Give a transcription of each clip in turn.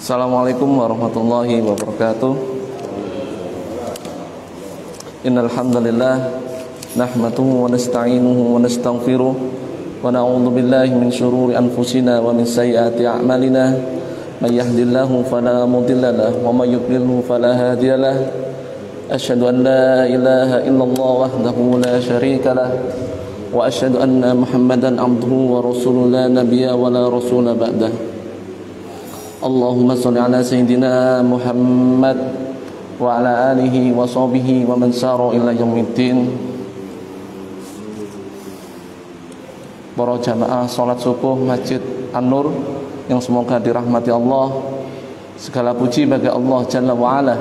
Assalamualaikum warahmatullahi wabarakatuh. Innal hamdalillah nahmaduhu wa nasta'inuhu wa nastaghfiruh wa na'udzu billahi min shururi anfusina wa min sayyiati a'malina. May yahdihillahu fala mudilla lahu wa may yudlilhu fala hadiya lahu. Asyhadu an la ilaha illallah wahdahu la syarika lahu wa asyhadu anna Muhammadan abduhu wa rasuluhu la nabiyya wa la rasula ba'dahu. Allahumma sholli ala sayyidina Muhammad wa ala alihi wa sahbihi wa man sara ila yaumiddin. Para jamaah salat subuh Masjid An-Nur yang semoga dirahmati Allah. Segala puji bagi Allah Jalla wa Ala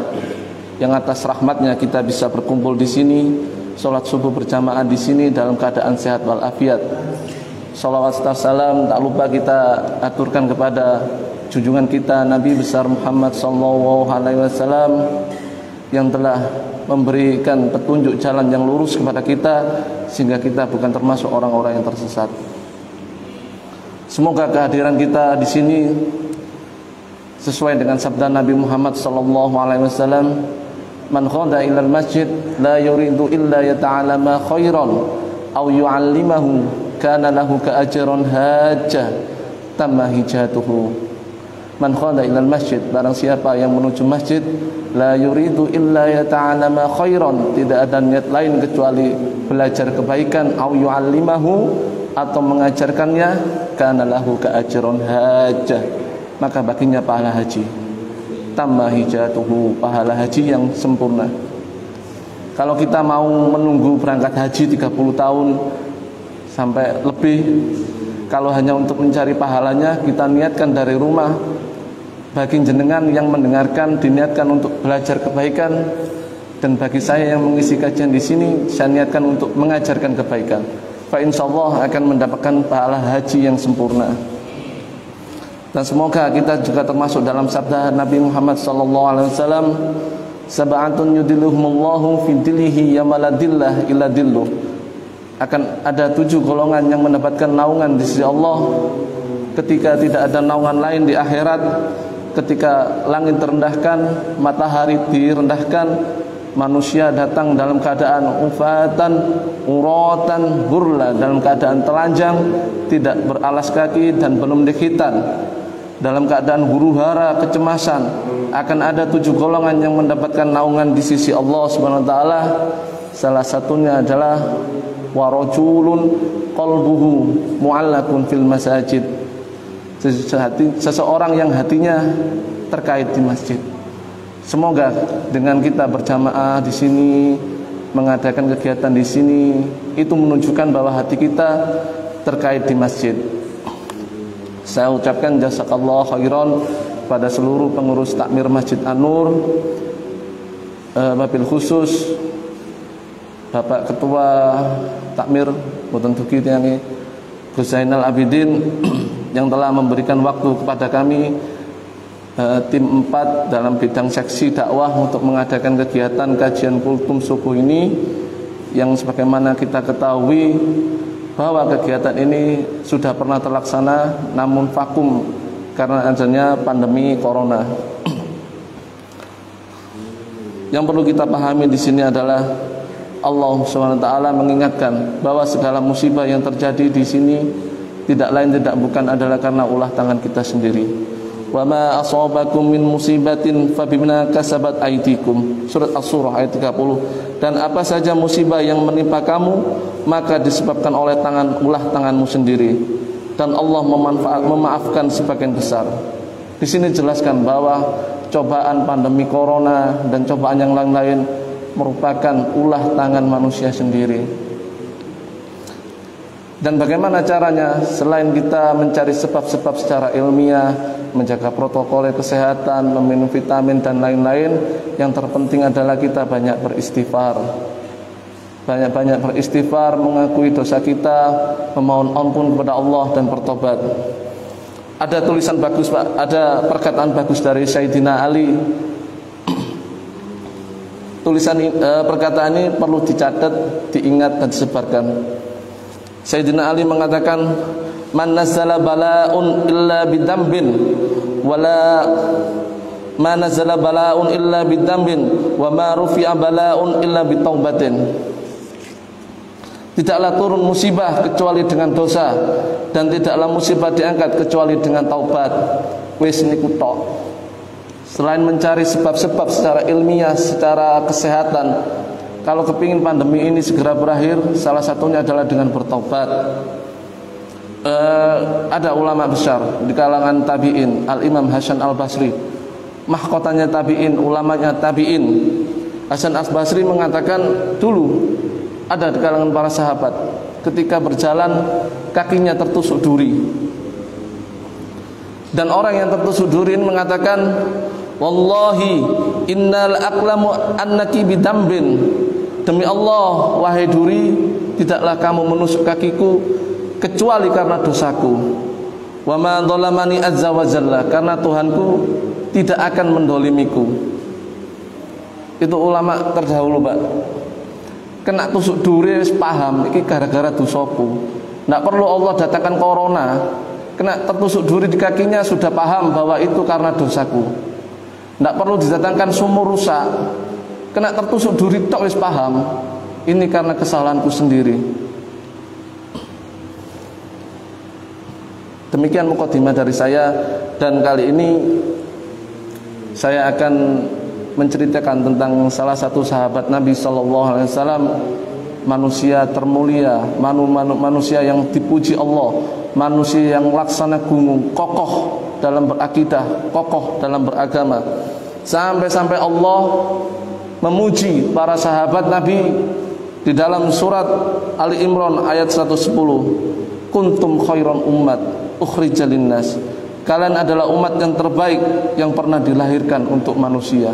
yang atas rahmatnya kita bisa berkumpul di sini, salat subuh berjamaah di sini dalam keadaan sehat walafiat. Shalawat serta salam tak lupa kita aturkan kepada junjungan kita Nabi besar Muhammad sallallahu alaihi wasallam yang telah memberikan petunjuk jalan yang lurus kepada kita sehingga kita bukan termasuk orang-orang yang tersesat. Semoga kehadiran kita di sini sesuai dengan sabda Nabi Muhammad sallallahu alaihi wasallam, "Man khada ilal masjid la yuridu illa yata'allama khairan aw yu'allimahu kana lahu ka ajran hajjah tamma hijatuhu." Man khada ilal masjid, barang siapa yang menuju masjid, la yuridu illa yata'allama khairan, tidak ada niat lain kecuali belajar kebaikan, au yu'allimahu, atau mengajarkannya, kana lahu ka ajrun hajjah, maka baginya pahala haji, tamma hijatuhu, pahala haji yang sempurna. Kalau kita mau menunggu berangkat haji 30 tahun sampai lebih, kalau hanya untuk mencari pahalanya, kita niatkan dari rumah. Bagi jenengan yang mendengarkan, diniatkan untuk belajar kebaikan, dan bagi saya yang mengisi kajian di sini, saya niatkan untuk mengajarkan kebaikan. Fa insyaallah akan mendapatkan pahala haji yang sempurna. Dan semoga kita juga termasuk dalam sabda Nabi Muhammad sallallahu alaihi wasallam, sab'atun yudilluhumullahu fi dhillihi yawma la dhilla illa dhilluh. Akan ada 7 golongan yang mendapatkan naungan di sisi Allah ketika tidak ada naungan lain di akhirat. Ketika langit direndahkan, matahari direndahkan, manusia datang dalam keadaan ufatan, uratan, hurla, dalam keadaan telanjang, tidak beralas kaki dan belum dikhitan, dalam keadaan huru-hara, kecemasan. Akan ada 7 golongan yang mendapatkan naungan di sisi Allah Subhanahu wa taala. Salah satunya adalah warajulun qalbuhu mu'allaqun fil masajid, seseorang yang hatinya terkait di masjid. Semoga dengan kita berjamaah di sini, mengadakan kegiatan di sini, itu menunjukkan bahwa hati kita terkait di masjid. Saya ucapkan jazakallahu khairan pada seluruh pengurus takmir Masjid An-Nur, wabil khusus Bapak Ketua Takmir Boten Duki Tiangi Gus Zainal Abidin yang telah memberikan waktu kepada kami tim 4 dalam bidang seksi dakwah untuk mengadakan kegiatan kajian kultum subuh ini, yang sebagaimana kita ketahui bahwa kegiatan ini sudah pernah terlaksana namun vakum karena adanya pandemi corona. Yang perlu kita pahami di sini adalah Allah SWT mengingatkan bahwa segala musibah yang terjadi di sini tidak lain tidak bukan adalah karena ulah tangan kita sendiri. Wa ma asabakum min musibatin fabima kasabat aydikum. Surat Asy-Syura ayat 30. Dan apa saja musibah yang menimpa kamu, maka disebabkan oleh ulah tanganmu sendiri. Dan Allah memaafkan sebagian besar. Di sini jelaskan bahwa cobaan pandemi corona dan cobaan yang lain-lain merupakan ulah tangan manusia sendiri. Dan bagaimana caranya? Selain kita mencari sebab-sebab secara ilmiah, menjaga protokol kesehatan, meminum vitamin dan lain-lain, yang terpenting adalah kita banyak beristighfar. Banyak-banyak beristighfar, mengakui dosa kita, memohon ampun kepada Allah dan bertobat. Ada tulisan bagus, Pak, ada perkataan bagus dari Sayyidina Ali. Perkataan ini perlu dicatat, diingat dan disebarkan. Sayyidina Ali mengatakan, "Man nazzala bala'un illa bidambin wala ma nazala bala'un illa bidambin wa ma rufi'a bala'un illa bitaubatin. Tidaklah turun musibah kecuali dengan dosa, dan tidaklah musibah diangkat kecuali dengan taubat. Wis niku tok. Selain mencari sebab-sebab secara ilmiah, secara kesehatan, kalau kepingin pandemi ini segera berakhir, salah satunya adalah dengan bertaubat. Ada ulama besar di kalangan tabi'in, Al-Imam Hasan Al-Basri, mahkotanya tabi'in, ulamanya tabi'in. Hasan Al-Basri mengatakan dulu ada di kalangan para sahabat, ketika berjalan kakinya tertusuk duri, dan orang yang tertusuk duri ini mengatakan, wallahi innal aqlamu annaki bidambin, demi Allah wahai duri, tidaklah kamu menusuk kakiku kecuali karena dosaku. Wa ma dhalamani azza wa jalla, karena Tuhanku tidak akan mendolimiku. Itu ulama terdahulu, Pak. Kena tusuk duri wis paham iki gara-gara dosaku. Nggak perlu Allah datangkan corona. Kena tertusuk duri di kakinya sudah paham bahwa itu karena dosaku. Nggak perlu didatangkan sumur rusak. Kena tertusuk duri tok wis paham ini karena kesalahanku sendiri. Demikian mukadimah dari saya, dan kali ini saya akan menceritakan tentang salah satu sahabat Nabi SAW, manusia termulia, manusia yang dipuji Allah, manusia yang laksana gunung, kokoh dalam berakidah, kokoh dalam beragama. Sampai-sampai Allah memuji para sahabat Nabi di dalam surat Ali Imran ayat 110. Kuntum khairan ummat ukhrijal linnas. Kalian adalah umat yang terbaik yang pernah dilahirkan untuk manusia.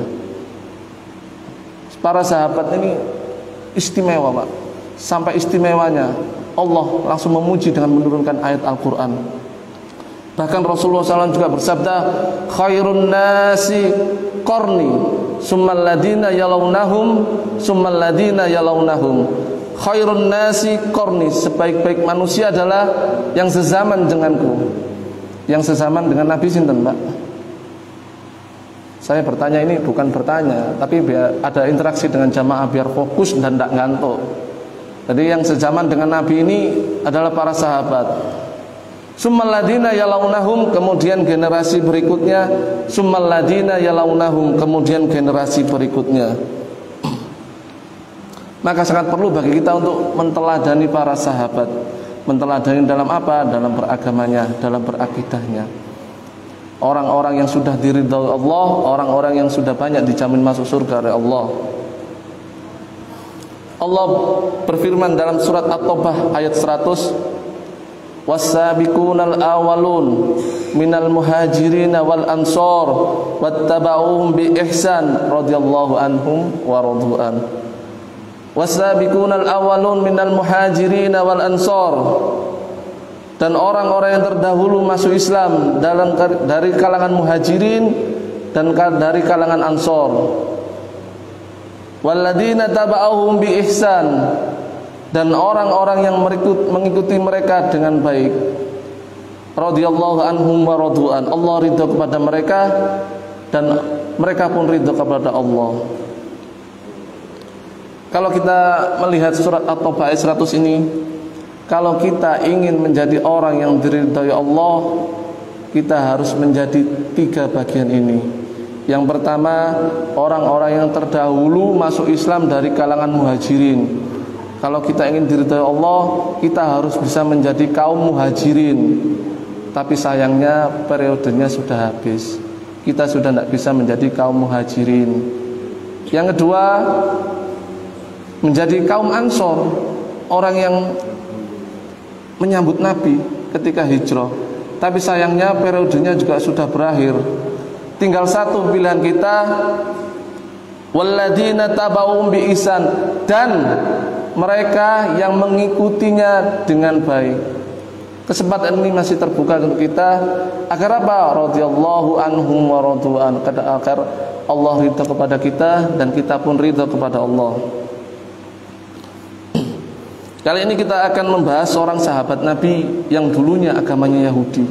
Para sahabat ini istimewa, Pak. Sampai istimewanya Allah langsung memuji dengan menurunkan ayat Al-Quran. Bahkan Rasulullah SAW juga bersabda, khairun nasi qarni summal ladina yalawnahum summal ladina yalawnahum. Khairun nasi qarni, sebaik-baik manusia adalah yang sezaman denganku. Yang sezaman dengan Nabi sinten, Pak? Saya bertanya ini bukan bertanya, tapi biar ada interaksi dengan jamaah, biar fokus dan tidak ngantuk. Jadi yang sezaman dengan Nabi ini adalah para sahabat. Summal ladina yalawnahum, kemudian generasi berikutnya. Summal ladina yalawnahum, kemudian generasi berikutnya. Maka sangat perlu bagi kita untuk menteladani para sahabat. Menteladani dalam apa? Dalam beragamanya, dalam berakidahnya. Orang-orang yang sudah diridhoi Allah, orang-orang yang sudah banyak dijamin masuk surga oleh Allah. Allah berfirman dalam surat At-Taubah ayat 100, was-sabiqunal awwalun minal muhajirin wal ansor wattaba'uhum bi ihsan radhiyallahu anhum wa radu'an. Was-sabiqunal awwalun minal muhajirin wal ansor, dan orang-orang yang terdahulu masuk Islam dari kalangan muhajirin dan dari kalangan ansor. Walladzina taba'ahum bi ihsan, dan orang-orang yang mengikuti mereka dengan baik. Radhiyallahu anhum wa radu'an, Allah ridha kepada mereka dan mereka pun ridha kepada Allah. Kalau kita melihat surat At-Taubah ayat 100 ini, kalau kita ingin menjadi orang yang diridhai Allah, kita harus menjadi 3 bagian ini. Yang pertama, orang-orang yang terdahulu masuk Islam dari kalangan muhajirin. Kalau kita ingin diridhai Allah, kita harus bisa menjadi kaum muhajirin. Tapi sayangnya periodenya sudah habis. Kita sudah tidak bisa menjadi kaum muhajirin. Yang kedua, menjadi kaum ansor, orang yang menyambut Nabi ketika hijrah. Tapi sayangnya periodenya juga sudah berakhir. Tinggal satu pilihan kita, walladzina taba'um bi ihsan, dan mereka yang mengikutinya dengan baik. Kesempatan ini masih terbuka untuk kita agar apa? Radhiyallahu anhum wa radu'an, agar Allah ridha kepada kita dan kita pun ridha kepada Allah. Kali ini kita akan membahas seorang sahabat Nabi yang dulunya agamanya Yahudi.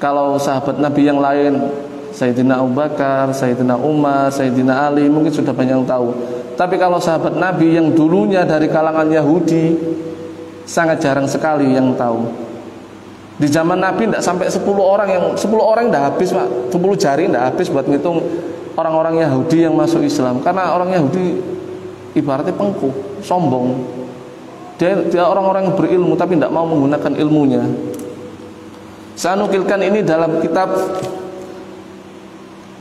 Kalau sahabat Nabi yang lain, Sayyidina Abu Bakar, Sayyidina Umar, Sayyidina Ali, mungkin sudah banyak yang tahu. Tapi kalau sahabat Nabi yang dulunya dari kalangan Yahudi, sangat jarang sekali yang tahu. Di zaman Nabi tidak sampai 10 orang tidak habis, Pak. 10 jari tidak habis buat ngitung orang-orang Yahudi yang masuk Islam. Karena orang Yahudi ibaratnya pengku, sombong. Dia orang-orang yang berilmu tapi tidak mau menggunakan ilmunya. Saya nukilkan ini dalam kitab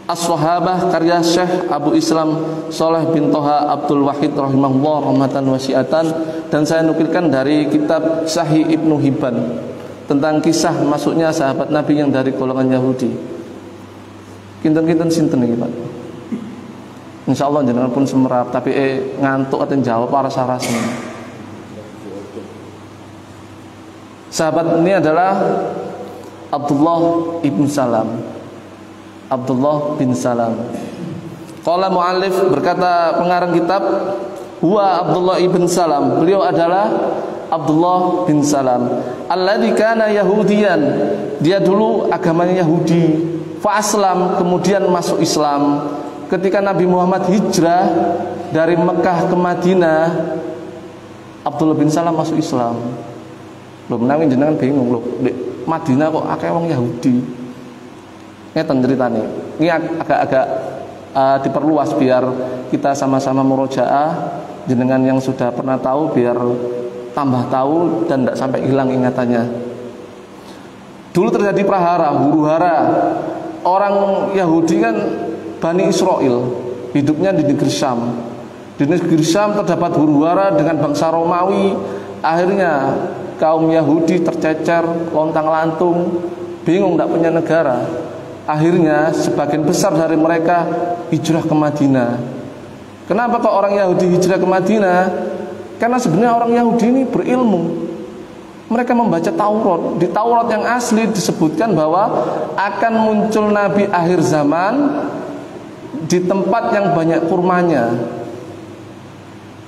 As-Sahabah karya Syekh Abu Islam Shalih bin Toha Abdul Wahid rahimahullah rahmatan wasi'atan, dan saya nukilkan dari kitab Sahih Ibnu Hibban tentang kisah masuknya sahabat Nabi yang dari golongan Yahudi. Kinten-kinten sinten iki, Pak? Insyaallah jenengan pun semerap tapi ngantuk atau jawab para sarasnya. Sahabat ini adalah Abdullah ibn Salam. Abdullah bin Salam. Qala mu'allif, berkata pengarang kitab, huwa Abdullah ibn Salam. Beliau adalah Abdullah bin Salam. Alladzi kana Yahudiyan. Dia dulu agamanya Yahudi. Fa aslam, kemudian masuk Islam. Ketika Nabi Muhammad hijrah dari Mekah ke Madinah, Abdullah bin Salam masuk Islam. Lho menawi jenengan bingung lho, di Madinah kok akeh wong Yahudi. Ngeten ceritane. Ini agak-agak diperluas biar kita sama-sama murojaah, jenengan yang sudah pernah tahu biar tambah tahu dan tidak sampai hilang ingatannya. Dulu terjadi prahara, huru-hara. Orang Yahudi kan Bani Israel, hidupnya di negeri Syam. Di negeri Syam terdapat huru-hara dengan bangsa Romawi. Akhirnya kaum Yahudi tercecer, lontang-lantung, bingung tidak punya negara. Akhirnya sebagian besar dari mereka hijrah ke Madinah. Kenapa kok orang Yahudi hijrah ke Madinah? Karena sebenarnya orang Yahudi ini berilmu. Mereka membaca Taurat. Di Taurat yang asli disebutkan bahwa akan muncul Nabi akhir zaman di tempat yang banyak kurmanya.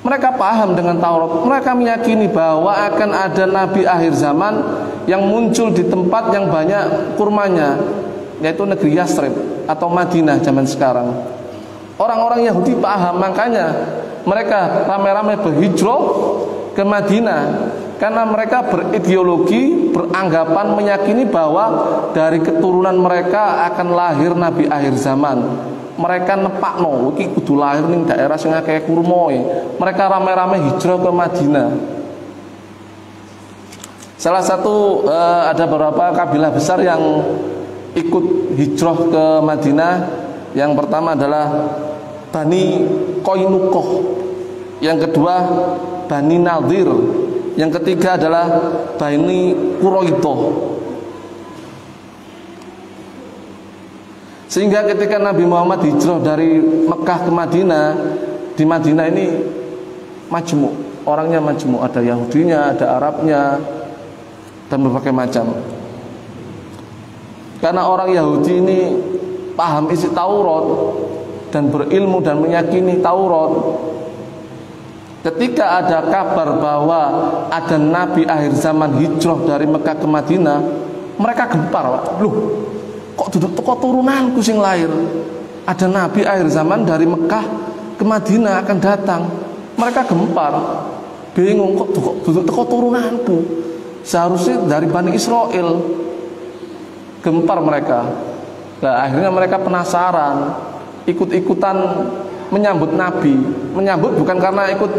Mereka paham dengan Taurat. Mereka meyakini bahwa akan ada Nabi akhir zaman yang muncul di tempat yang banyak kurmanya, yaitu negeri Yasrib atau Madinah zaman sekarang. Orang-orang Yahudi paham, makanya mereka ramai-ramai berhijrah ke Madinah. Karena mereka berideologi, beranggapan, meyakini bahwa dari keturunan mereka akan lahir Nabi akhir zaman. Mereka nepakno iki kudu lahir ning daerah sing akeh kurmae. Mereka ramai-ramai hijrah ke Madinah. Salah satu ada beberapa kabilah besar yang ikut hijrah ke Madinah. Yang pertama adalah Bani Qainuqah, yang kedua Bani Nadir, yang ketiga adalah Bani Quraidah. Sehingga ketika Nabi Muhammad hijrah dari Mekah ke Madinah, di Madinah ini majmuk, orangnya majmuk, ada Yahudinya, ada Arabnya, dan berbagai macam. Karena orang Yahudi ini paham isi Taurat dan berilmu dan meyakini Taurat. Ketika ada kabar bahwa ada Nabi akhir zaman hijrah dari Mekah ke Madinah, mereka gempar, Pak. Loh, kok duduk teko turunanku sing lahir? Ada Nabi akhir zaman dari Mekah ke Madinah akan datang. Mereka gempar, bingung, kok duduk teko turunanku? Seharusnya dari Bani Israel. Gempar mereka. Nah, akhirnya mereka penasaran, ikut-ikutan menyambut Nabi. Menyambut bukan karena ikut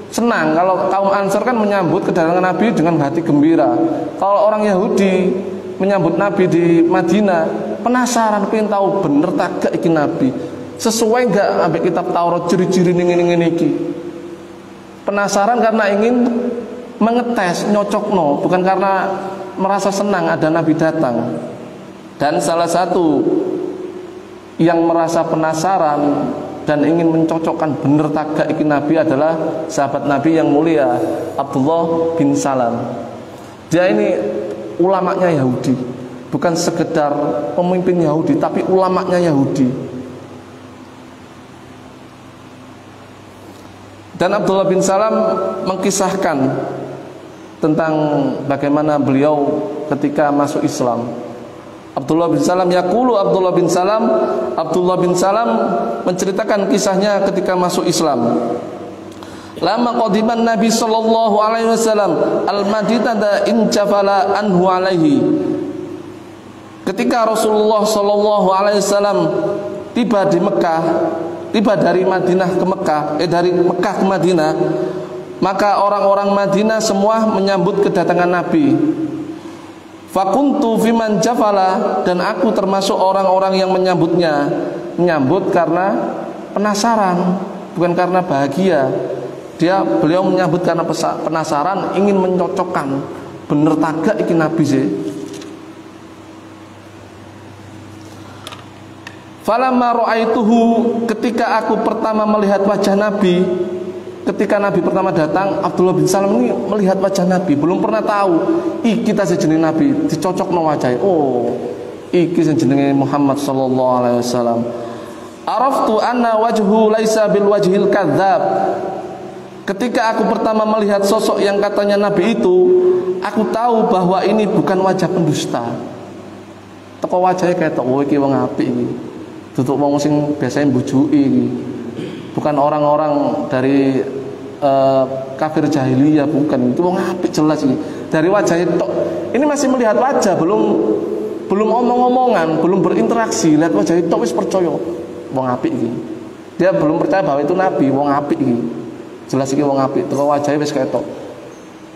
senang. Kalau kaum Ansar kan menyambut kedatangan Nabi dengan hati gembira. Kalau orang Yahudi menyambut Nabi di Madinah, penasaran, pengen tahu bener tak gak iki Nabi, sesuai gak ambek kitab Taurat ciri-ciri ngene iki. Penasaran karena ingin mengetes, nyocokno, bukan karena merasa senang ada Nabi datang. Dan salah satu yang merasa penasaran dan ingin mencocokkan bener tak gak iki Nabi adalah sahabat Nabi yang mulia Abdullah bin Salam. Dia ini ulamanya Yahudi, bukan sekedar pemimpin Yahudi, tapi ulamanya Yahudi. Dan Abdullah bin Salam mengkisahkan tentang bagaimana beliau ketika masuk Islam. Abdullah bin Salam yaqulu, Abdullah bin Salam menceritakan kisahnya ketika masuk Islam. Lama qadiman Nabi sallallahu alaihi wasallam al-Madinah injafala anhu alaihi. Ketika Rasulullah sallallahu alaihi wasallam tiba di Mekah, tiba dari Madinah ke Mekah, dari Mekah ke Madinah, maka orang-orang Madinah semua menyambut kedatangan Nabi. Fakuntu fiman jafala, dan aku termasuk orang-orang yang menyambutnya. Menyambut karena penasaran, bukan karena bahagia. Beliau menyambut karena penasaran, ingin mencocokkan, bener tagak iki Nabi sih. Falamma ra'aituhu, ketika aku pertama melihat wajah Nabi, ketika Nabi pertama datang, Abdullah bin Salam ini melihat wajah Nabi, belum pernah tahu iki ta jenenge Nabi, dicocokno wajahe. Oh, iki jenenge Muhammad sallallahu alaihi wasallam. Araftu anna wajhu laisa bil wajhil kadzab. Ketika aku pertama melihat sosok yang katanya Nabi itu, aku tahu bahwa ini bukan wajah pendusta. Teko wajahnya kayak oh iki wong apik iki. Tutuk wong sing biasanya mbujuki iki. Bukan orang-orang dari kafir jahiliyah, bukan. Itu wong apik jelas iki. Dari wajahnya tok. Ini masih melihat wajah, belum omong-omongan, belum berinteraksi. Lihat wajahnya tok wis percaya wong apik iki. Dia belum percaya bahwa itu Nabi, wong apik iki. Jelas iki wong apik. Terus wajahnya wis ketok.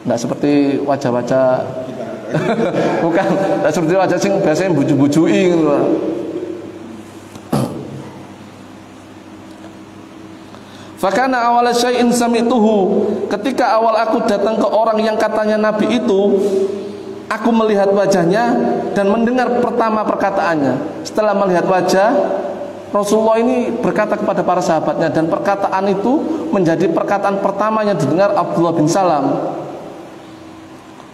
Enggak seperti wajah-wajah bukan, enggak seperti wajah sing biasanya buju-bujuki gitu. Fakana awal syai'in sami'tuhu, ketika awal aku datang ke orang yang katanya Nabi itu, aku melihat wajahnya dan mendengar pertama perkataannya. Setelah melihat wajah, Rasulullah ini berkata kepada para sahabatnya, dan perkataan itu menjadi perkataan pertama yang didengar Abdullah bin Salam.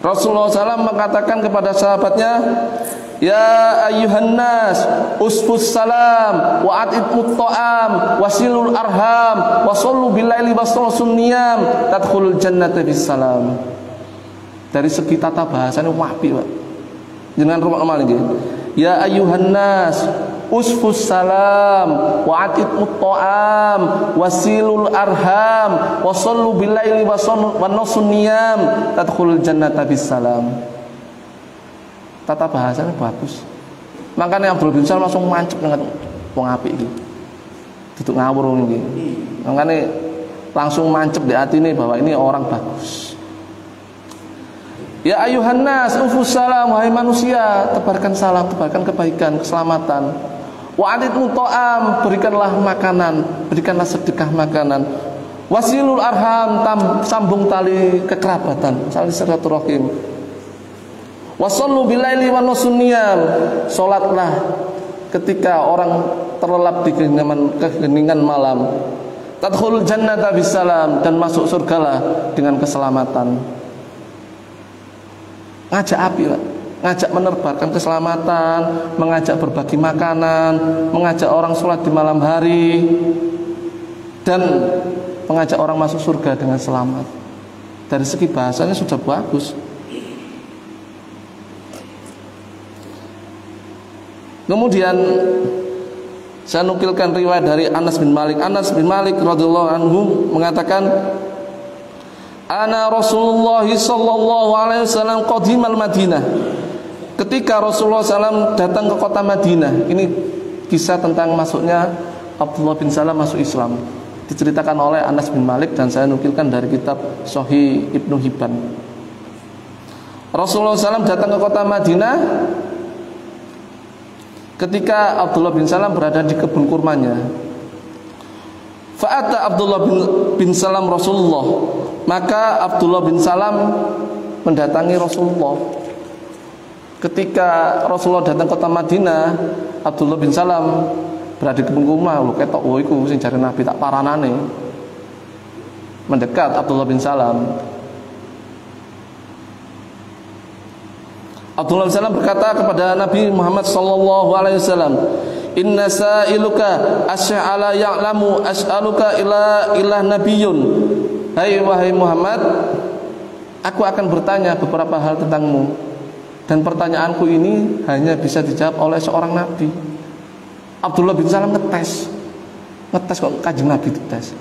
Rasulullah SAW mengatakan kepada sahabatnya, ya ayyuhan nas, usfus salam wa at'imut ta'am wasilul arham wa sallu billaili wasalasun niyam tadkhulul jannata bis salam. Dari segi tata bahasanya apik, Pak. Jenengan rumah amal nggih. Ya ayyuhan nas, usfus salam wa at'imut ta'am wasilul arham wa sallu billaili wasalasun niyam tadkhulul jannata bis salam. Tata bahasanya bagus. Makanya Abdul bin Salam langsung mancep dengan wong apik iki. Duduk ngawur iki. Makanya langsung mancep di hati ini bahwa ini orang bagus. Ya ayuhan nas, ufus salam, wahai manusia, tebarkan salam, tebarkan kebaikan, keselamatan. Wa aditmu ta'am, berikanlah makanan, berikanlah sedekah makanan. Wasilul arham, sambung tali kekerabatan, tali silaturahim. Wasallu bilaili wa nasuniyam, salatlah ketika orang terlelap di keheningan malam. Tadkhulul jannata bisalam, dan masuk surgalah dengan keselamatan. Ngajak api, Pak. Ngajak menebarkan keselamatan, mengajak berbagi makanan, mengajak orang sholat di malam hari, dan mengajak orang masuk surga dengan selamat. Dari segi bahasanya sudah bagus. Kemudian saya nukilkan riwayat dari Anas bin Malik. Anas bin Malik radhiyallahu anhu mengatakan, ana Rasulullah sallallahu alaihi wasallam qadimal Madinah. Ketika Rasulullah SAW datang ke kota Madinah. Ini kisah tentang masuknya Abdullah bin Salam masuk Islam, diceritakan oleh Anas bin Malik, dan saya nukilkan dari kitab Sahih Ibnu Hibban. Rasulullah SAW datang ke kota Madinah ketika Abdullah bin Salam berada di kebun kurmanya. Fa'ata Abdullah bin Salam Rasulullah, maka Abdullah bin Salam mendatangi Rasulullah. Ketika Rasulullah datang ke kota Madinah, Abdullah bin Salam berada di kebun kurma. Lho ketok oh iku sing jare Nabi tak paranane. Mendekat Abdullah bin Salam. Abdullah bin Salam berkata kepada Nabi Muhammad sallallahu alaihi wasallam, inna sa'iluka asy'ala ya'lamu as'aluka ila nabiyyun. Hai wahai Muhammad, aku akan bertanya beberapa hal tentangmu. Dan pertanyaanku ini hanya bisa dijawab oleh seorang nabi. Abdullah bin Salam ngetes kok Kanjeng Nabi dites.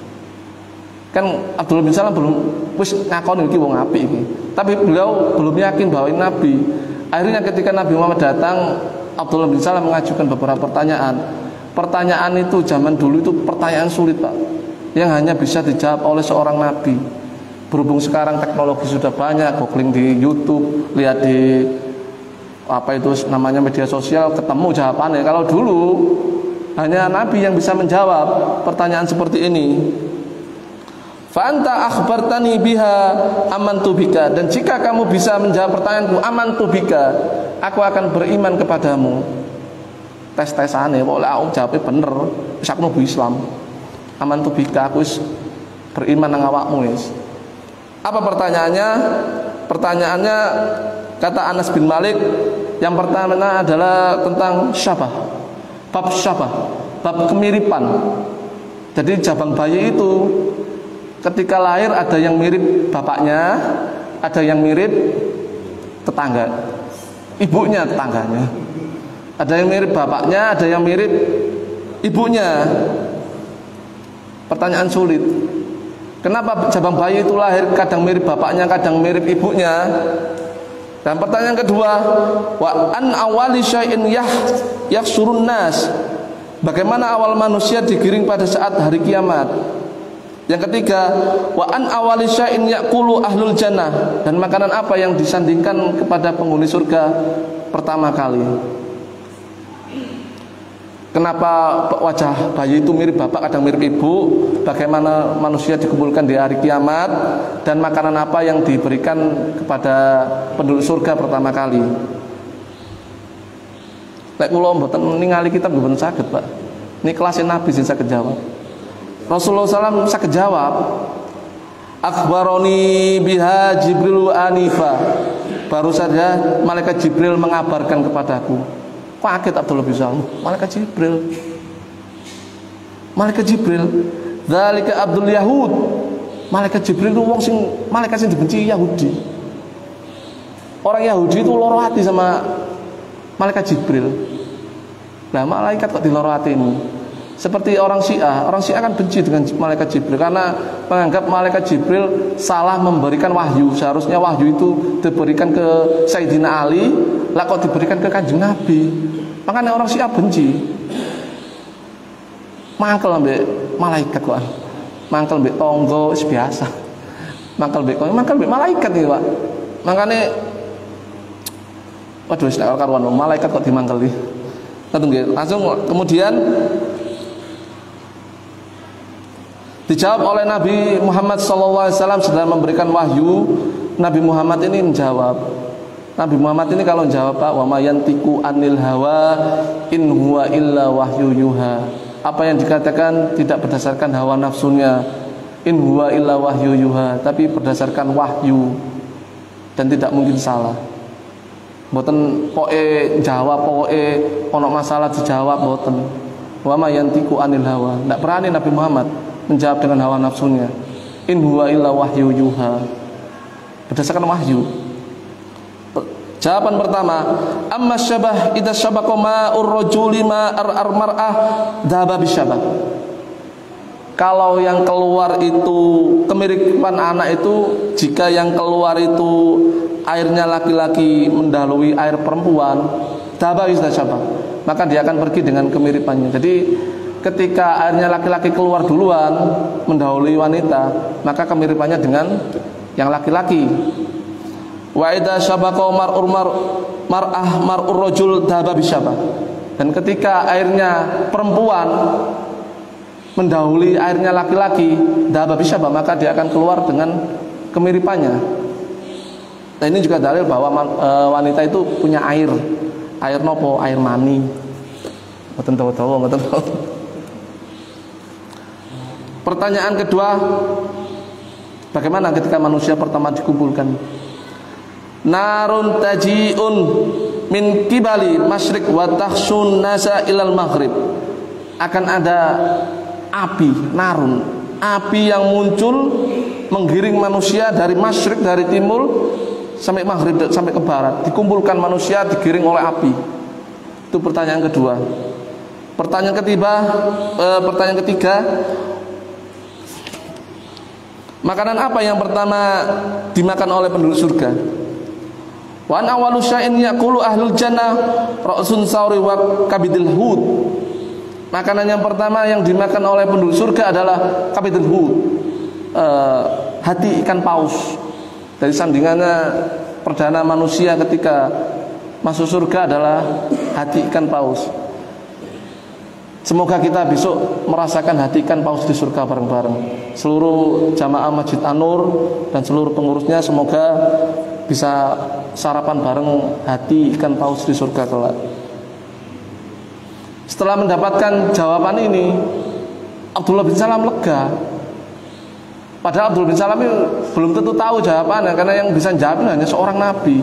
Kan Abdullah bin Salam belum wis ngakoni iki wong apik iki. Tapi beliau belum yakin bahwa ini nabi. Akhirnya ketika Nabi Muhammad datang, Abdullah bin Salam mengajukan beberapa pertanyaan. Pertanyaan itu zaman dulu itu pertanyaan sulit, Pak, yang hanya bisa dijawab oleh seorang nabi. Berhubung sekarang teknologi sudah banyak, googling di YouTube, lihat di apa itu namanya media sosial, ketemu jawabannya. Kalau dulu hanya nabi yang bisa menjawab pertanyaan seperti ini. Fa anta akhbartani biha amantu bika, dan jika kamu bisa menjawab pertanyaanku amantu bika, aku akan beriman kepadamu. Tes-tesane kok lek aku jawabe bener, wis aku mlebu Islam. Amantu bika, aku wis beriman nang awakmu wis. Apa pertanyaannya? Pertanyaannya kata Anas bin Malik, yang pertama adalah tentang syabah. Bab syabah, bab kemiripan. Jadi jabang bayi itu ketika lahir ada yang mirip bapaknya, ada yang mirip tetangga, ibunya, tetangganya. Ada yang mirip bapaknya, ada yang mirip ibunya. Pertanyaan sulit. Kenapa jabang bayi itu lahir kadang mirip bapaknya, kadang mirip ibunya? Dan pertanyaan kedua, wa an awali syai'in yahsurun nas. Bagaimana awal manusia digiring pada saat hari kiamat? Yang ketiga, wa an awali syai'in yaqulu ahlul jannah. Dan makanan apa yang disandingkan kepada penghuni surga pertama kali? Kenapa wajah bayi itu mirip bapak, kadang mirip ibu? Bagaimana manusia dikumpulkan di hari kiamat? Dan makanan apa yang diberikan kepada penduduk surga pertama kali? Lek kula mboten ningali kitab mboten saged, Pak. Ini kelasnya Nabi sing saged jawab. Rasulullah SAW saged jawab. Akhbaroni biha Jibril anifa. Baru saja malaikat Jibril mengabarkan kepadaku. Kaget Abdullah bin Salam, malaikat Jibril. Malaikat Jibril, dzalika Abdul Yahud. Malaikat Jibril itu wong sing malaikat sing dibenci Yahudi. Orang Yahudi itu loro hati sama malaikat Jibril. Nah, malaikat kok diloro hati ini? Seperti orang Syiah kan benci dengan malaikat Jibril karena menganggap malaikat Jibril salah memberikan wahyu. Seharusnya wahyu itu diberikan ke Sayyidina Ali, lah kok diberikan ke Kanjeng Nabi. Makanya orang Syiah benci. Mangkel ambek malaikat kok. Mangkel ambek tonggo wis biasa. Mangkel ambek malaikat iki, Pak. Makanya waduh wis nek karuan malaikat kok dimangkeli. Langsung kemudian dijawab oleh Nabi Muhammad SAW setelah memberikan wahyu. Nabi Muhammad ini menjawab. Nabi Muhammad ini kalau menjawab, Pak, wa ma yantiqu anil hawa in huwa illa wahyu yuha. Apa yang dikatakan tidak berdasarkan hawa nafsunya, in huwa illa wahyu yuha, tapi berdasarkan wahyu dan tidak mungkin salah. Mboten pokoke jawab, pokoke ono masalah dijawab, mboten. Wa ma yantiqu anil hawa. Tidak berani Nabi Muhammad menjawab dengan hawa nafsunya. In huwa illa wahyu yuha, berdasarkan wahyu. Jawaban pertama, amma syabah idza syabaqa ma'ur rajuli ma'ar mar'ah dhaba bisyabah. Kalau yang keluar itu kemiripan anak itu, jika yang keluar itu airnya laki-laki mendahului air perempuan, dhaba bisyabah, maka dia akan pergi dengan kemiripannya. Jadi ketika airnya laki-laki keluar duluan mendahului wanita, maka kemiripannya dengan yang laki-laki. Wa idza syabaqa mar'ur rajul dhaba bisyabah. Dan ketika airnya perempuan mendahului airnya laki-laki, dhaba bisyabah, maka dia akan keluar dengan kemiripannya. Nah, ini juga dalil bahwa wanita itu punya air. Air nopo? Air mani. Mboten tahu-tahu, mboten tahu. Pertanyaan kedua, bagaimana ketika manusia pertama dikumpulkan? Narun taji'un min kibali masyrik wa tahsun nasa ilal maghrib. Akan ada api, narun, api yang muncul menggiring manusia dari masyrik, dari timur sampai maghrib, sampai ke barat, dikumpulkan manusia, digiring oleh api. Itu pertanyaan kedua. Pertanyaan ketiga, makanan apa yang pertama dimakan oleh penduduk surga? Wa an awwalu syai'in yaqulu ahlul jannah ra'sun sauri wa kabidil hud. Makanan yang pertama yang dimakan oleh penduduk surga adalah kabidil hud, hati ikan paus. Dari sandingannya perdana manusia ketika masuk surga adalah hati ikan paus. Semoga kita besok merasakan hati ikan paus di surga bareng-bareng. Seluruh jamaah Masjid An-Nur dan seluruh pengurusnya semoga bisa sarapan bareng hati ikan paus di surga kelak. Setelah mendapatkan jawaban ini, Abdullah bin Salam lega. Padahal Abdullah bin Salam belum tentu tahu jawabannya, karena yang bisa jawab hanya seorang nabi.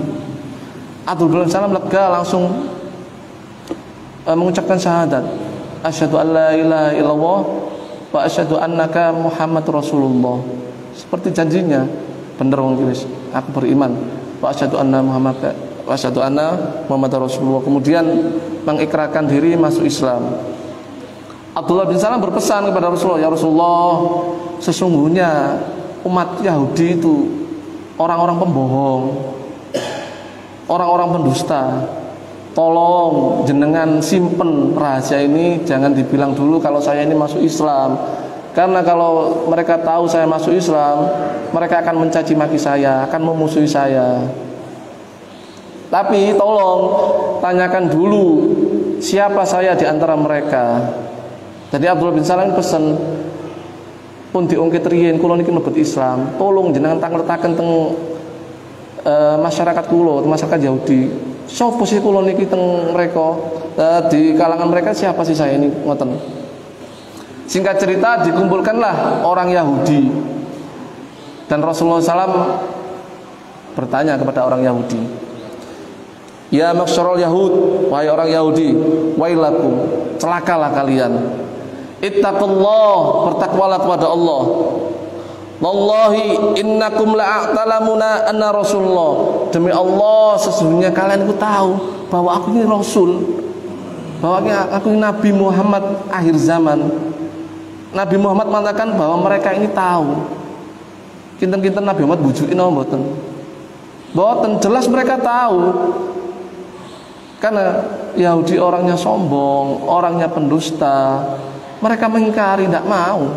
Abdullah bin Salam lega, langsung mengucapkan syahadat, asyhadu an la ilaha illallah wa asyhadu annaka Muhammad Rasulullah. Seperti janjinya, bener wong iki, aku beriman wa asyhadu anna Muhammad Rasulullah. Kemudian mengikrarkan diri masuk Islam. Abdullah bin Salam berpesan kepada Rasulullah, ya Rasulullah, sesungguhnya umat Yahudi itu orang-orang pembohong, orang-orang pendusta. Tolong jenengan simpen rahasia ini, jangan dibilang dulu kalau saya ini masuk Islam. Karena kalau mereka tahu saya masuk Islam, mereka akan mencaci maki saya, akan memusuhi saya. Tapi tolong tanyakan dulu siapa saya di antara mereka. Jadi Abdullah bin Salam pesan, pun diungkit riyen kula niki mlebet Islam, tolong jenengan tangletaken teng masyarakat kula, masyarakat Yahudi. Sopo sih kula niki teng mereka, di kalangan mereka siapa sih saya ini, ngoten. Singkat cerita, dikumpulkanlah orang Yahudi, dan Rasulullah SAW bertanya kepada orang Yahudi, ya masyarul Yahud, wahai orang Yahudi, wailakum, celakalah kalian. Ittaqullah, bertakwalah kepada Allah. Wallahi innakum la'talamuna anna Rasulullah. Demi Allah, sesungguhnya kalian itu tahu bahwa aku ini Rasul, bahwa aku ini Nabi Muhammad akhir zaman. Nabi Muhammad mengatakan bahwa mereka ini tahu. Kinten-kinten Nabi Muhammad bujukin apa mboten? Mboten, jelas mereka tahu. Karena Yahudi orangnya sombong, orangnya pendusta. Mereka mengingkari, tidak mau.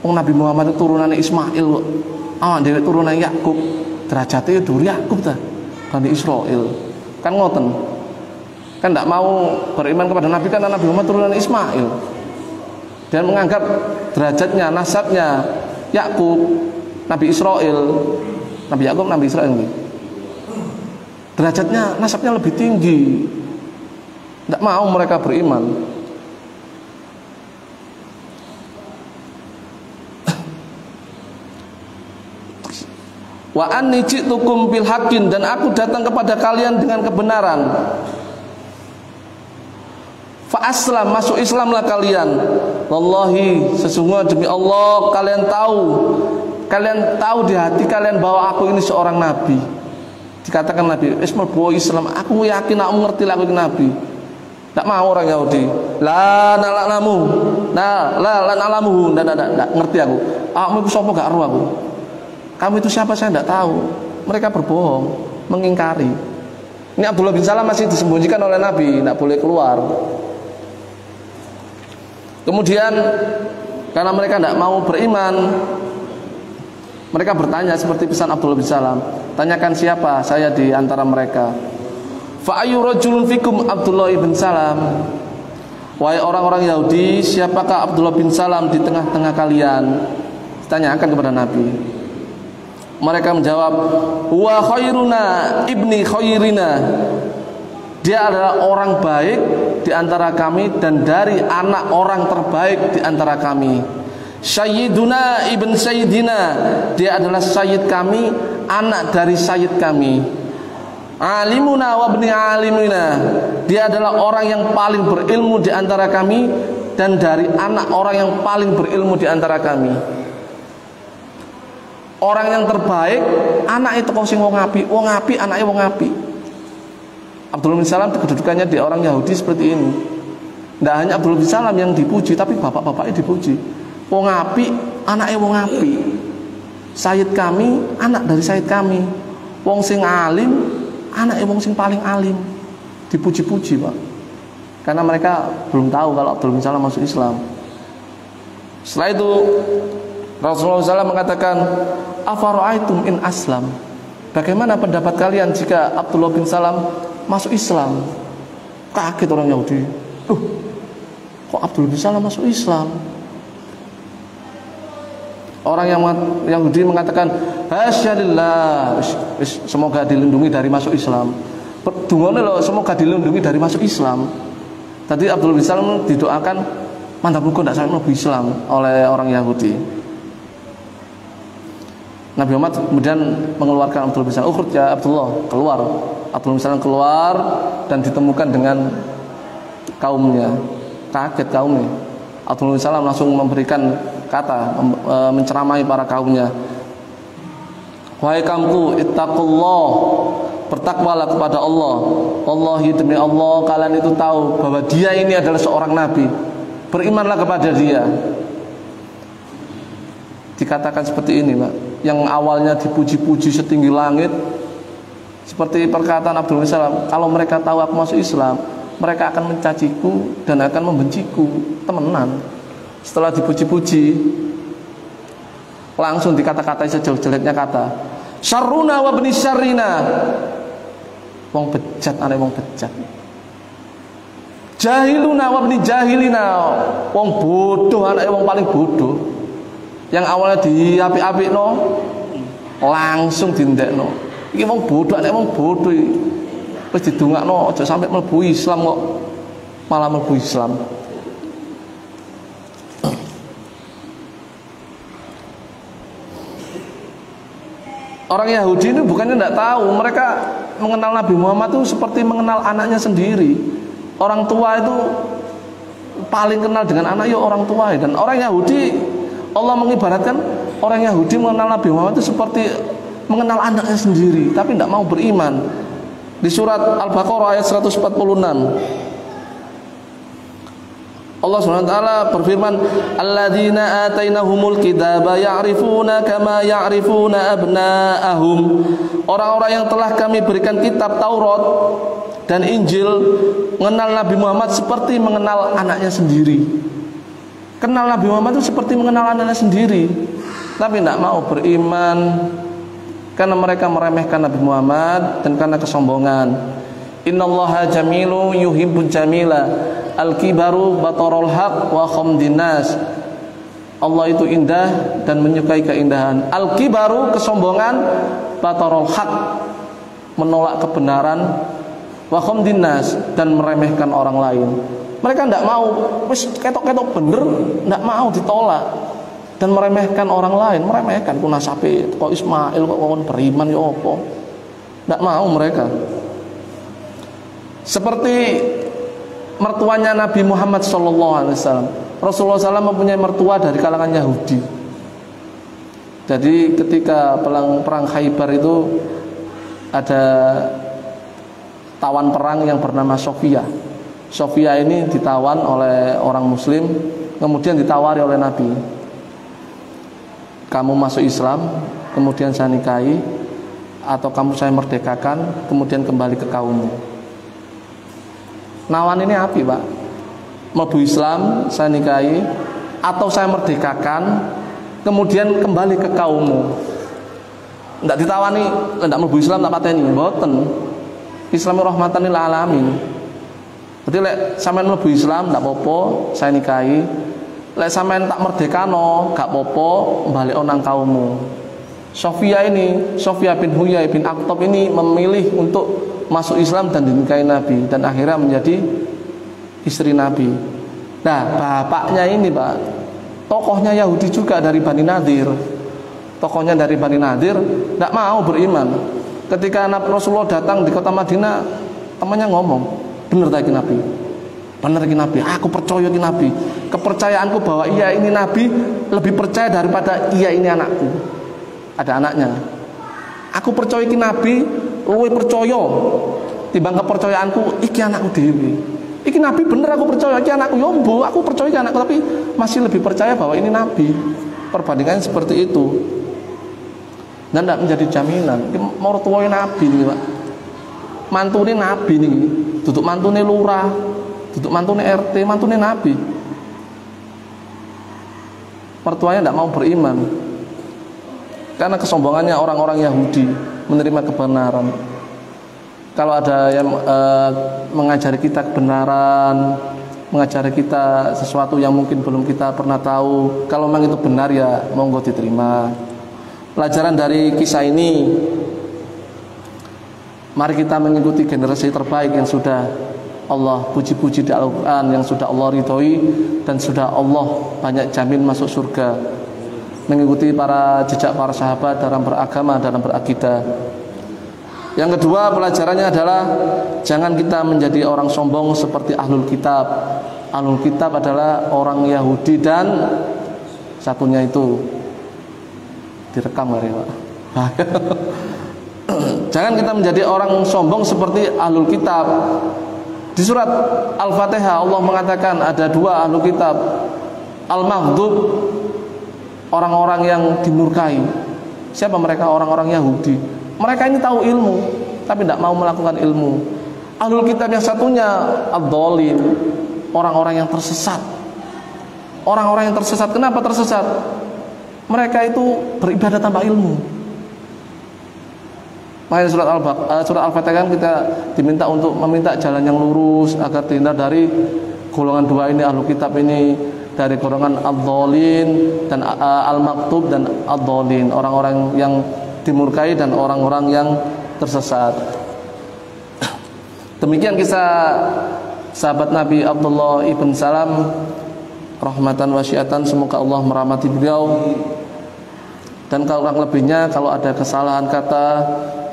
Nabi Muhammad itu turunannya Ismail, awak dhewe turunannya Yakub, derajatnya itu Yakub ta, Bani Israil. Kan ngoten. Kan tidak mau beriman kepada Nabi karena Nabi Muhammad turunannya Ismail. Dan menganggap derajatnya, nasabnya Yakub, Nabi Israil, Nabi Yakub, Nabi Israil ini. Derajatnya, nasabnya lebih tinggi. Tidak mau mereka beriman. Wa anni ji'tukum bil haqqin, dan aku datang kepada kalian dengan kebenaran. Fa aslam, masuk Islamlah kalian. Wallahi, sesungguhnya demi Allah kalian tahu di hati kalian bahwa aku ini seorang nabi. Dikatakan Nabi, "Ismal bo Islam, aku yakin aku ngerti lah aku ini nabi." Tak mau orang Yahudi. La na'lamu. La na'lamu. Enggak ngerti aku. Aku itu sapa gak ero aku. Kamu itu siapa saya tidak tahu. Mereka berbohong, mengingkari. Ini Abdullah bin Salam masih disembunyikan oleh Nabi, tidak boleh keluar. Kemudian karena mereka tidak mau beriman, mereka bertanya seperti pesan Abdullah bin Salam, tanyakan siapa saya di antara mereka. Fa ayu rajulun fikum Abdullah bin Salam. Wahai orang-orang Yahudi, siapakah Abdullah bin Salam di tengah-tengah kalian? Ditanyakan kepada Nabi. Mereka menjawab, huwa khairuna ibni khairina. Dia adalah orang baik di antara kami dan dari anak orang terbaik di antara kami. Sayyiduna ibn sayyidina. Dia adalah sayyid kami, anak dari sayyid kami. Alimuna wa ibni alimina. Dia adalah orang yang paling berilmu di antara kami dan dari anak orang yang paling berilmu di antara kami. Orang yang terbaik anak itu kau sing wong api anaknya wong api. Abdullah bin Salam kedudukannya di orang Yahudi seperti ini. Tidak hanya Abdullah bin Salam yang dipuji, tapi bapak-bapaknya dipuji. Wong api anaknya wong api. Sayyid kami anak dari sayyid kami. Wong sing alim anaknya wong sing paling alim. Dipuji-puji, Pak. Karena mereka belum tahu kalau Abdullah bin Salam masuk Islam. Setelah itu Rasulullah SAW mengatakan, afara'aitum in aslam. Bagaimana pendapat kalian jika Abdullah bin Salam masuk Islam? Kaget orang Yahudi. Kok Abdullah bin Salam masuk Islam? Orang yang Yahudi mengatakan, hasyalillah, semoga dilindungi dari masuk Islam. Dungane loh, semoga dilindungi dari masuk Islam. Tadi Abdullah bin Salam didoakan, mantap muka tidak sampai masuk Islam oleh orang Yahudi. Nabi Muhammad kemudian mengeluarkan Abdullah bin Salam. Ukhruj ya Abdullah, keluar. Abdullah bin Salam keluar dan ditemukan dengan kaumnya. Kaget kaumnya. Abdullah bin Salam langsung memberikan kata, menceramai para kaumnya. Wahai kaumku, ittaqullah, bertakwalah kepada Allah. Wallahi demi Allah, kalian itu tahu bahwa dia ini adalah seorang nabi. Berimanlah kepada dia. Dikatakan seperti ini, Pak. Yang awalnya dipuji-puji setinggi langit, seperti perkataan Abdullah bin Salam, kalau mereka tahu aku masuk Islam, mereka akan mencaciku dan akan membenciku. Temenan. Setelah dipuji-puji, langsung dikata-katai sejelek-jeleknya kata, syarruna wa bni syarrina, wong bejat aneh wong bejat. Jahiluna wa bni jahilina, wong bodoh aneh wong paling bodoh. Yang awalnya diapi-api no, langsung dindekno. Iki wong bodoh, nek wong bodoh wis didongakno aja sampai mlebu Islam kok malah mlebu Islam. Orang Yahudi ini bukannya tidak tahu, mereka mengenal Nabi Muhammad itu seperti mengenal anaknya sendiri. Orang tua itu paling kenal dengan anak ya orang tua. Dan orang Yahudi, Allah mengibaratkan orang Yahudi mengenal Nabi Muhammad itu seperti mengenal anaknya sendiri, tapi tidak mau beriman. Di surat Al-Baqarah ayat 146, Allah SWT berfirman, alladzina atainahumul kitaba ya'rifuna kama ya'rifuna abna'ahum. Orang-orang yang telah kami berikan kitab Taurat dan Injil mengenal Nabi Muhammad seperti mengenal anaknya sendiri. Kenal Nabi Muhammad itu seperti mengenal anaknya sendiri, tapi tidak mau beriman karena mereka meremehkan Nabi Muhammad dan karena kesombongan. Innallaha jamilu yuhibbul jamila, al-kibaru batarul haq wa khamdin nas. Allah itu indah dan menyukai keindahan. Al-kibaru kesombongan, batarul haq menolak kebenaran, wa khamdin nas dan meremehkan orang lain. Mereka tidak mau, wis ketok-ketok bener, tidak mau ditolak dan meremehkan orang lain, meremehkan ku nasabe kok Ismail kok kon beriman ya apa. Tidak mau mereka. Seperti mertuanya Nabi Muhammad SAW. Rasulullah SAW mempunyai mertua dari kalangan Yahudi. Jadi ketika perang Khaybar itu ada tawan perang yang bernama Sofia. Sofia ini ditawan oleh orang Muslim, kemudian ditawari oleh Nabi. Kamu masuk Islam, kemudian saya nikahi, atau kamu saya merdekakan, kemudian kembali ke kaummu. Nawan ini api, Pak. Mlebu Islam, saya nikahi, atau saya merdekakan, kemudian kembali ke kaummu. Tidak ditawani, tidak mlebu Islam, tak pateni, mboten. Islam rahmatan lil alamin. Jadi lek sampean mlebu Islam ndak apa-apa, saya nikahi. Lek sampean tak merdekano, gak apa-apa, balik nang kaummu. Sofia bin Huyai bin Akhtab ini memilih untuk masuk Islam dan dinikahi Nabi dan akhirnya menjadi istri Nabi. Nah, bapaknya ini, Pak, tokohnya Yahudi juga dari Bani Nadir. Tokohnya dari Bani Nadir tidak mau beriman. Ketika Rasulullah datang di kota Madinah, temannya ngomong, bener tak ini Nabi? Bener ini Nabi, aku percaya ini Nabi. Kepercayaanku bahwa ia ini Nabi lebih percaya daripada ia ini anakku. ada anaknya. Aku percaya iki nabi, luwih percaya timbang kepercayaanku iki anakku dhewe. Iki nabi bener aku percaya, iki anakku yo mbo, aku percaya iki anakku, tapi masih lebih percaya bahwa ini nabi. Perbandingannya seperti itu. Dan tidak menjadi jaminan. Mau tuanya nabi nih, Pak. Mantune nabi nih, duduk mantune lurah, duduk mantune RT, mantune nabi. Mertuanya tidak mau beriman karena kesombongannya orang-orang Yahudi menerima kebenaran. Kalau ada yang mengajari kita kebenaran, mengajari kita sesuatu yang mungkin belum kita pernah tahu, kalau memang itu benar ya monggo diterima. Pelajaran dari kisah ini, mari kita mengikuti generasi terbaik yang sudah Allah puji-puji di Al-Quran, yang sudah Allah ridhoi dan sudah Allah banyak jamin masuk surga. Mengikuti jejak para sahabat dalam beragama, dalam berakidah. Yang kedua pelajarannya adalah jangan kita menjadi orang sombong seperti ahlul kitab. Ahlul kitab adalah orang Yahudi dan satunya itu direkam hari Pak. Jangan kita menjadi orang sombong seperti ahlul kitab. Di surat Al-Fatihah Allah mengatakan ada dua ahlul kitab, al-maghdub, orang-orang yang dimurkai. Siapa mereka? Orang-orang Yahudi. Mereka ini tahu ilmu tapi tidak mau melakukan ilmu. Ahlul kitab yang satunya ad-dhalin, orang-orang yang tersesat. Orang-orang yang tersesat. Kenapa tersesat? Mereka itu beribadah tanpa ilmu. Makanya surat Al-Fatihah kita diminta untuk meminta jalan yang lurus agar terhindar dari golongan dua ini, ahlul kitab ini, dari golongan ad-dhalin dan al-maktub dan ad-dhalin, orang-orang yang dimurkai dan orang-orang yang tersesat. Demikian kisah sahabat Nabi Abdullah ibn Salam rahmatan wasiatan, semoga Allah merahmati beliau. Dan kalau kurang lebihnya, kalau ada kesalahan kata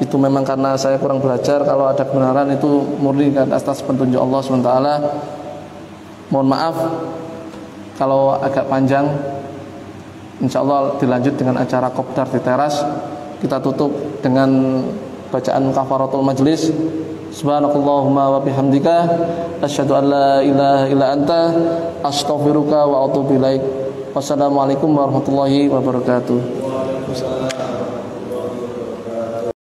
itu memang karena saya kurang belajar. Kalau ada kebenaran itu murni dan atas petunjuk Allah SWT. Mohon maaf kalau agak panjang. Insya Allah dilanjut dengan acara kopdar di teras. Kita tutup dengan bacaan kafaratul majlis. Subhanakallahumma wa bihamdika asyhadu an la ilaha illa anta astaghfiruka wa atubu ilaik. Wassalamualaikum warahmatullahi wabarakatuh.